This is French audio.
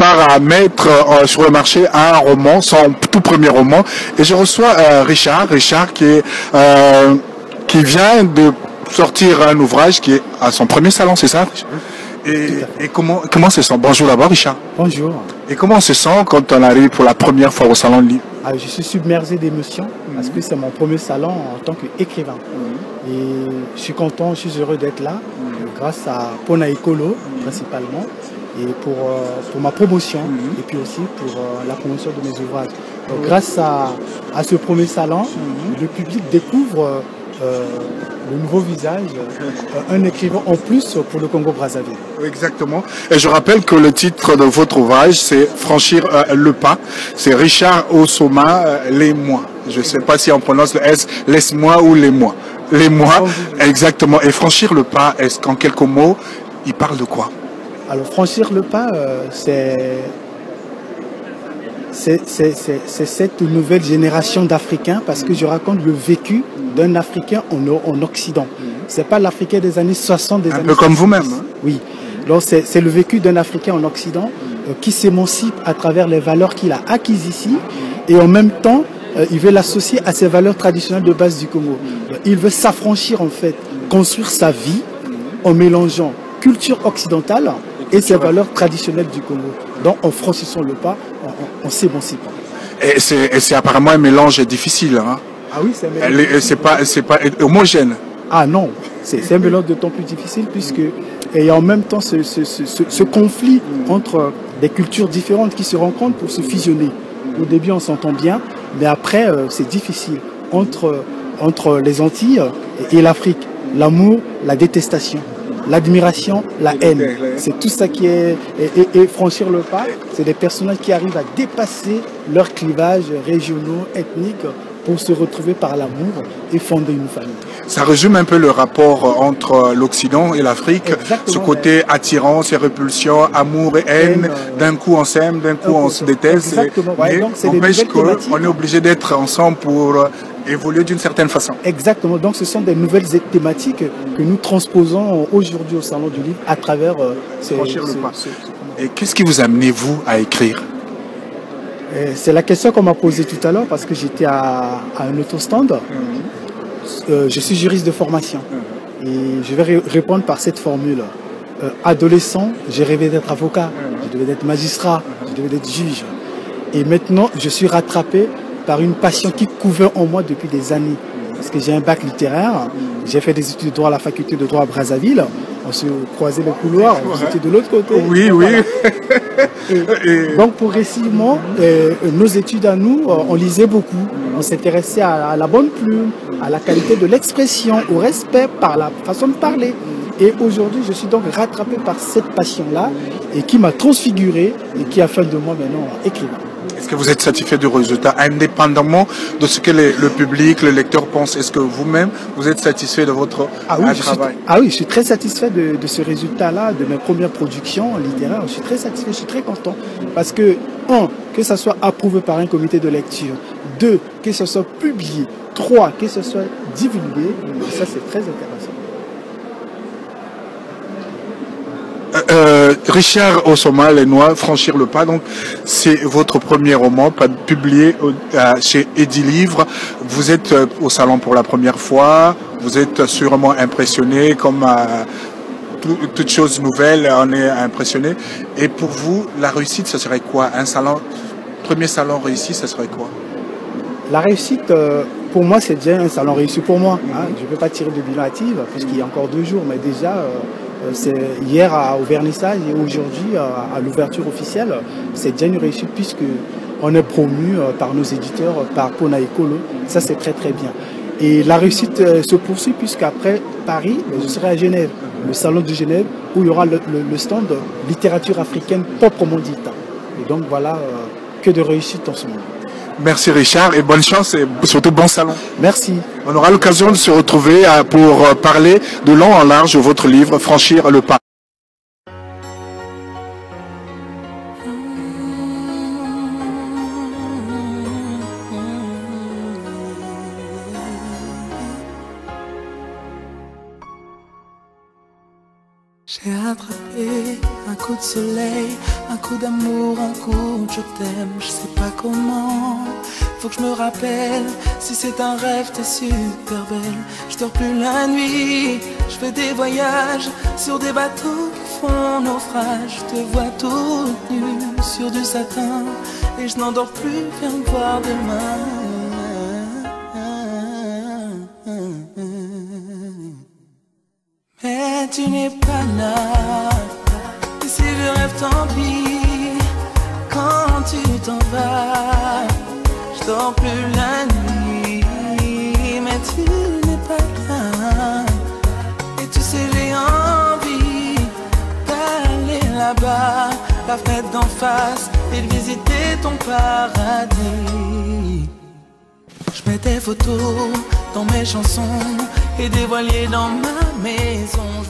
prépare à mettre sur le marché un roman, son tout premier roman. Et je reçois Richard qui vient de sortir un ouvrage qui est à son premier salon, c'est ça? Et comment se sent? Bonjour d'abord, Richard. Bonjour. Et comment on se sent quand on arrive pour la première fois au salon de livre? Je suis submergé d'émotions parce que c'est mon premier salon en tant qu'écrivain. Et je suis content, je suis heureux d'être là, grâce à Pona Ekolo principalement, et pour ma promotion, et puis aussi pour la promotion de mes ouvrages. Donc, grâce à ce premier salon, le public découvre le nouveau visage, un écrivain en plus pour le Congo-Brazzaville. Exactement. Et je rappelle que le titre de votre ouvrage, c'est Franchir le pas. C'est Richard Osoma, Les Mois. Je ne sais pas si on prononce le S, laisse-moi ou les mois. Les mois, exactement. Et Franchir le pas, est-ce qu'en quelques mots, il parle de quoi? Alors, Franchir le pas, c'est cette nouvelle génération d'Africains, parce que je raconte le vécu d'un Africain en Occident. C'est pas l'Africain des années 60, des années 70. Un peu comme vous-même. Hein? Oui. Donc c'est le vécu d'un Africain en Occident qui s'émancipe à travers les valeurs qu'il a acquises ici, et en même temps, il veut l'associer à ses valeurs traditionnelles de base du Congo. Il veut s'affranchir en fait, construire sa vie en mélangeant culture occidentale et ses valeurs traditionnelles du Congo. Donc en franchissant le pas, on s'émancipe. Et c'est apparemment un mélange difficile. Hein? Ah oui, c'est un mélange. C'est pas homogène. Ah non, c'est un mélange d'autant plus difficile puisque il y a en même temps ce conflit entre des cultures différentes qui se rencontrent pour se fusionner. Au début, on s'entend bien, mais après, c'est difficile entre les Antilles et l'Afrique. L'amour, la détestation, l'admiration, la haine. C'est tout ça qui est... Et franchir le pas, c'est des personnages qui arrivent à dépasser leurs clivages régionaux, ethniques, pour se retrouver par l'amour et fonder une famille. Ça résume un peu le rapport entre l'Occident et l'Afrique, ce côté attirance et répulsion, amour et haine, d'un coup on s'aime, d'un coup on se déteste. Exactement. Mais n'empêche qu'on est obligé d'être ensemble pour évoluer d'une certaine façon. Exactement, donc ce sont des nouvelles thématiques que nous transposons aujourd'hui au Salon du Livre à travers Franchir le pas. Et qu'est-ce qui vous a amené, vous, à écrire? C'est la question qu'on m'a posée tout à l'heure parce que j'étais à un autostand. Je suis juriste de formation et je vais répondre par cette formule. Adolescent, j'ai rêvé d'être avocat, je devais être magistrat, je devais être juge. Et maintenant, je suis rattrapé par une passion qui couvait en moi depuis des années. Parce que j'ai un bac littéraire, j'ai fait des études de droit à la faculté de droit à Brazzaville. On se croisait les couloirs, j'étais de l'autre côté. Oui, oui. Voilà. Donc progressivement, nos études à nous, on lisait beaucoup. On s'intéressait à la bonne plume, à la qualité de l'expression, au respect par la façon de parler. Et aujourd'hui, je suis donc rattrapé par cette passion-là et qui m'a transfiguré et qui a fait de moi maintenant écrivain. Est-ce que vous êtes satisfait du résultat, indépendamment de ce que le public, le lecteur pense? Est-ce que vous-même, vous êtes satisfait de votre travail? Oui, je suis très satisfait de ce résultat-là, de mes premières productions littéraires. Je suis très satisfait, je suis très content. Parce que, que ça soit approuvé par un comité de lecture. 2, que ce soit publié. 3, que ce soit divulgué. Et ça, c'est très intéressant. Richard Osoma, Les Noix, Franchir le pas, donc c'est votre premier roman publié chez Edilivre. Vous êtes au salon pour la première fois, vous êtes sûrement impressionné, comme toute chose nouvelle, on est impressionné. Et pour vous, la réussite, ce serait quoi? Premier salon réussi, ce serait quoi? La réussite, pour moi, c'est déjà un salon réussi pour moi. Hein. Je ne peux pas tirer de bilan hâtive, puisqu'il y a encore 2 jours, mais déjà... c'est hier au vernissage et aujourd'hui à l'ouverture officielle. C'est déjà une réussite puisqu'on est promu par nos éditeurs, par Pona Ekolo. Ça, c'est très très bien. Et la réussite se poursuit puisqu'après Paris, je serai à Genève, le salon de Genève, où il y aura le stand littérature africaine proprement dite. Et donc voilà, que de réussite en ce moment. Merci Richard et bonne chance et surtout bon salon. Merci. On aura l'occasion de se retrouver pour parler de long en large de votre livre Franchir le pas. J'ai attraper un coup de soleil, un coup d'amour, un coup de je t'aime, je sais pas comment. Faut que je me rappelle, si c'est un rêve t'es super belle. Je dors plus la nuit, je fais des voyages sur des bateaux qui font naufrage. Je te vois toute nue sur du satin et je n'endors plus, viens me voir demain. Mais tu n'es pas là, et si je rêve tant pis, quand tu t'en vas, je dors plus la nuit. Mais tu n'es pas là, et tu sais j'ai envie d'aller là-bas, la fenêtre d'en face, et de visiter ton paradis. Je mets des photos dans mes chansons et des voiliers dans ma maison.